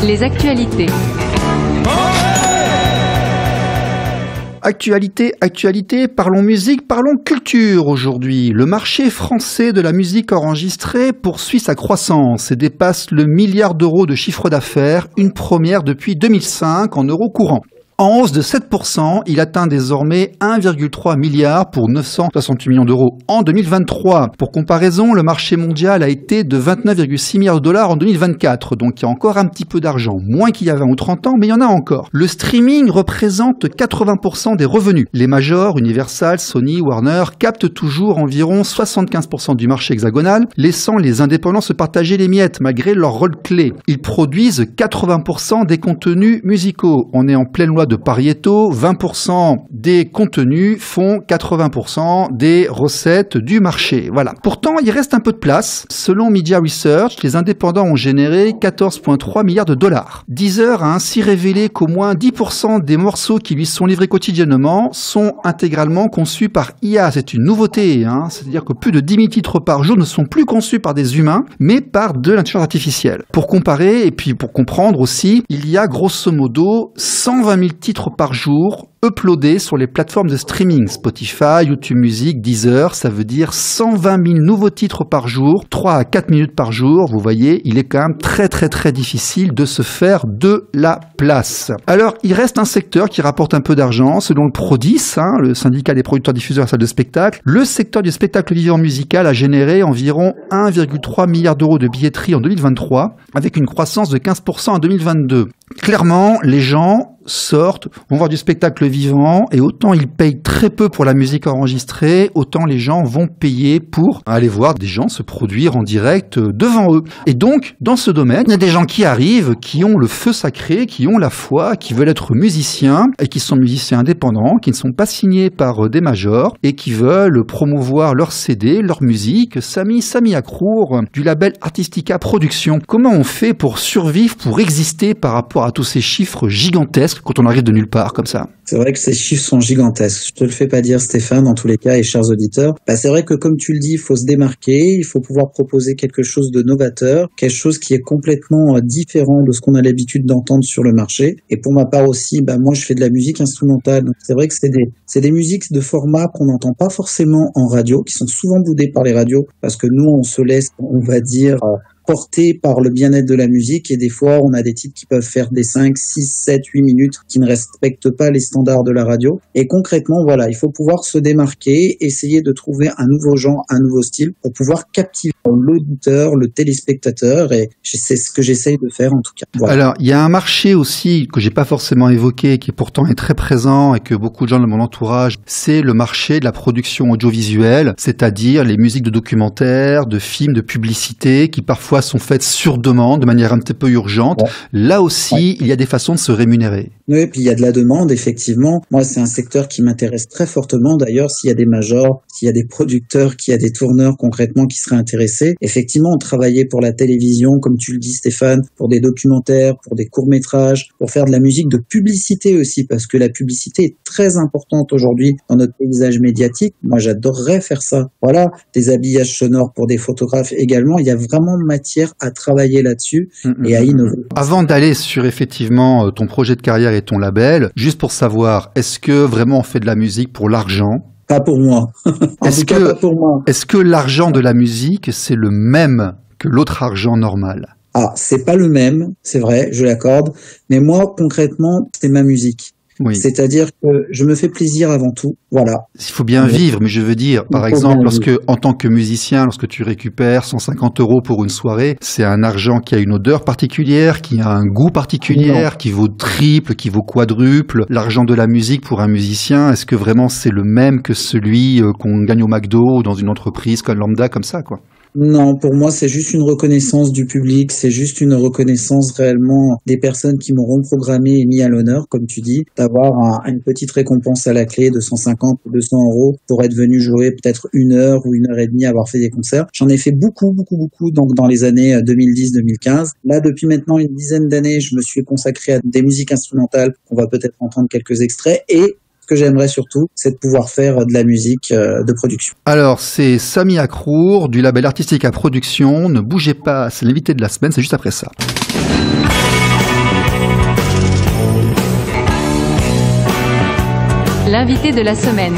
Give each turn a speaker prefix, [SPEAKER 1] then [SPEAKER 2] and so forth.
[SPEAKER 1] Les actualités.
[SPEAKER 2] Actualité, parlons musique, parlons culture aujourd'hui. Le marché français de la musique enregistrée poursuit sa croissance et dépasse le milliard d'euros de chiffre d'affaires, une première depuis 2005 en euros courants. En hausse de 7%, il atteint désormais 1,3 milliard pour 968 millions d'euros en 2023. Pour comparaison, le marché mondial a été de 29,6 milliards de dollars en 2024. Donc il y a encore un petit peu d'argent, moins qu'il y a 20 ou 30 ans, mais il y en a encore. Le streaming représente 80% des revenus. Les majors, Universal, Sony, Warner, captent toujours environ 75% du marché hexagonal, laissant les indépendants se partager les miettes malgré leur rôle clé. Ils produisent 80% des contenus musicaux. On est en pleine loi de Pareto, 20% des contenus font 80% des recettes du marché. Voilà. Pourtant, il reste un peu de place. Selon Media Research, les indépendants ont généré 14,3 milliards de dollars. Deezer a ainsi révélé qu'au moins 10% des morceaux qui lui sont livrés quotidiennement sont intégralement conçus par IA. C'est une nouveauté, c'est-à-dire que plus de 10 000 titres par jour ne sont plus conçus par des humains, mais par de l'intelligence artificielle. Pour comparer, et puis pour comprendre aussi, il y a grosso modo 120 000 titres par jour uploadés sur les plateformes de streaming, Spotify, YouTube Music, Deezer, ça veut dire 120 000 nouveaux titres par jour, 3 à 4 minutes par jour, vous voyez, il est quand même très difficile de se faire de la place. Alors, il reste un secteur qui rapporte un peu d'argent, selon le Prodis, le syndicat des producteurs diffuseurs à salles de spectacle, le secteur du spectacle vivant musical a généré environ 1,3 milliard d'euros de billetterie en 2023, avec une croissance de 15% en 2022. Clairement, les gens sortent, vont voir du spectacle vivant et autant ils payent très peu pour la musique enregistrée, autant les gens vont payer pour aller voir des gens se produire en direct devant eux. Et donc, dans ce domaine, il y a des gens qui arrivent, qui ont le feu sacré, qui ont la foi, qui veulent être musiciens et qui sont musiciens indépendants, qui ne sont pas signés par des majors et qui veulent promouvoir leur CD, leur musique. Sami Akrour du label Artistica Productions. Comment on fait pour survivre, pour exister par rapport à tous ces chiffres gigantesques quand on arrive de nulle part comme ça?
[SPEAKER 3] C'est vrai que ces chiffres sont gigantesques. Je te le fais pas dire, Stéphane, dans tous les cas, et chers auditeurs. C'est vrai que, comme tu le dis, il faut se démarquer, il faut pouvoir proposer quelque chose de novateur, quelque chose qui est complètement différent de ce qu'on a l'habitude d'entendre sur le marché. Et pour ma part aussi, moi, je fais de la musique instrumentale. Donc, c'est vrai que c'est des musiques de format qu'on n'entend pas forcément en radio, qui sont souvent boudées par les radios, parce que nous, on se laisse, on va dire, porté par le bien-être de la musique et des fois on a des titres qui peuvent faire des 5, 6, 7, 8 minutes qui ne respectent pas les standards de la radio et concrètement voilà, il faut pouvoir se démarquer, essayer de trouver un nouveau genre, un nouveau style pour pouvoir captiver l'auditeur, le téléspectateur et c'est ce que j'essaye de faire en tout cas. Voilà.
[SPEAKER 2] Alors il y a un marché aussi que j'ai pas forcément évoqué qui pourtant est très présent et que beaucoup de gens de mon entourage, c'est le marché de la production audiovisuelle, c'est-à-dire les musiques de documentaires, de films, de publicités qui parfois sont faites sur demande, de manière un petit peu urgente. Ouais. Là aussi, il y a des façons de se rémunérer.
[SPEAKER 3] Oui, puis il y a de la demande, effectivement. Moi, c'est un secteur qui m'intéresse très fortement. D'ailleurs, s'il y a des majors, s'il y a des producteurs, s'il y a des tourneurs concrètement qui seraient intéressés, effectivement, on travaillait pour la télévision, comme tu le dis, Stéphane, pour des documentaires, pour des courts-métrages, pour faire de la musique de publicité aussi, parce que la publicité est très importante aujourd'hui dans notre paysage médiatique. Moi, j'adorerais faire ça. Voilà, des habillages sonores pour des photographes également. Il y a vraiment matière à travailler là-dessus et à innover.
[SPEAKER 2] Avant d'aller sur effectivement ton projet de carrière et ton label, juste pour savoir, est-ce que vraiment on fait de la musique pour l'argent ?
[SPEAKER 3] Pas pour moi.
[SPEAKER 2] Pas pour moi. Est-ce que l'argent de la musique, c'est le même que l'autre argent normal ?
[SPEAKER 3] Ah, c'est pas le même, c'est vrai, je l'accorde. Mais moi, concrètement, c'est ma musique. Oui. C'est-à-dire que je me fais plaisir avant tout, voilà.
[SPEAKER 2] Il faut bien vivre, mais je veux dire, par exemple, en tant que musicien, lorsque tu récupères 150 € pour une soirée, c'est un argent qui a une odeur particulière, qui a un goût particulier, qui vaut triple, qui vaut quadruple. L'argent de la musique pour un musicien, est-ce que vraiment c'est le même que celui qu'on gagne au McDo ou dans une entreprise comme lambda, comme ça, quoi?
[SPEAKER 3] Non, pour moi, c'est juste une reconnaissance du public, c'est juste une reconnaissance réellement des personnes qui m'auront programmé et mis à l'honneur, comme tu dis, d'avoir une petite récompense à la clé de 150 ou 200 € pour être venu jouer peut-être 1 heure ou 1 heure et demie, avoir fait des concerts. J'en ai fait beaucoup, donc dans les années 2010-2015. Là, depuis maintenant une dizaine d'années, je me suis consacré à des musiques instrumentales qu'on va peut-être entendre quelques extraits et ce que j'aimerais surtout, c'est de pouvoir faire de la musique de production.
[SPEAKER 2] Alors, c'est Sami Akrour du label Artistica Productions. Ne bougez pas, c'est l'invité de la semaine, c'est juste après ça.
[SPEAKER 1] l'invité de la semaine.